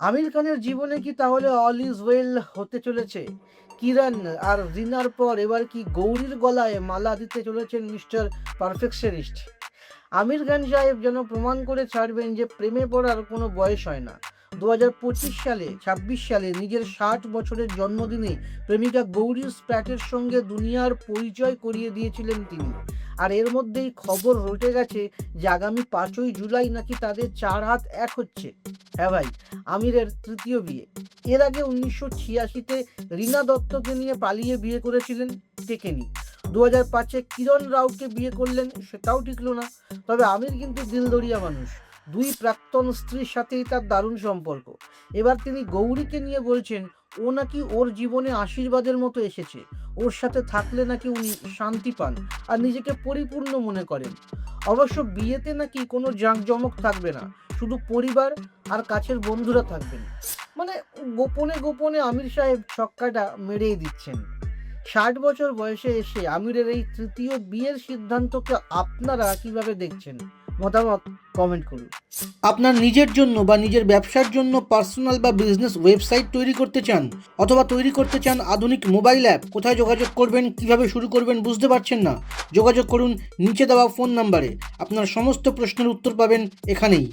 আমির খানের জীবনে কি তাহলে অল ইজ ওয়েল হতে চলেছে? কিরণ আর রিনার পর এবার কি গৌরীর গলায় মালা দিতে চলেছেন মিস্টার পারফেকশনিস্ট? আমির খান সাহেব যেন প্রমাণ করে ছাড়বেন যে প্রেমে পড়ার কোনো বয়স হয় না। 2025 সালে নিজের 60 বছরের জন্মদিনে প্রেমিকা গৌরী স্প্র্যাটের সঙ্গে দুনিয়ার পরিচয় করিয়ে দিয়েছিলেন তিনি। আর এর মধ্যেই খবর রটে গেছে যে আগামী 5ই জুলাই নাকি তাদের 4 হাত 1 হচ্ছে। হ্যাঁ ভাই, আমিরের তৃতীয় বিয়ে। এর আগে 1986-তে রীনা দত্তকে নিয়ে পালিয়ে বিয়ে করেছিলেন, টেকেনি। 2005-এ কিরণ রাওকে বিয়ে করলেন, সেটাও টিকলো না। তবে আমির কিন্তু দিলদরিয়া মানুষ। দুই প্রাক্তন স্ত্রীর সাথেই তার দারুণ সম্পর্ক। এবার তিনি গৌরীকে নিয়ে বলছেন ও নাকি ওর জীবনে আশীর্বাদের মতো এসেছে। ওর সাথে থাকলে নাকি উনি শান্তি পান আর নিজেকে পরিপূর্ণ মনে করেন। অবশ্য বিয়েতে নাকি কোনো জাঁকজমক থাকবে না, শুধু পরিবার আর কাছের বন্ধুরা থাকবেন। মানে গোপনে গোপনে আমির সাহেব ছক্কাটা মেরেই দিচ্ছেন। 60 বছর বয়সে এসে আমিরের এই তৃতীয় বিয়ের সিদ্ধান্তকে আপনারা কিভাবে দেখছেন? মতামত কমেন্ট করুন। আপনার নিজের জন্য বা নিজের ব্যবসার জন্য পার্সোনাল বা বিজনেস ওয়েবসাইট তৈরি করতে চান, অথবা তৈরি করতে চান আধুনিক মোবাইল অ্যাপ, কোথায় যোগাযোগ করবেন, কিভাবে শুরু করবেন বুঝতে পারছেন না? যোগাযোগ করুন নিচে দেওয়া ফোন নাম্বারে। আপনার সমস্ত প্রশ্নের উত্তর পাবেন এখানেই।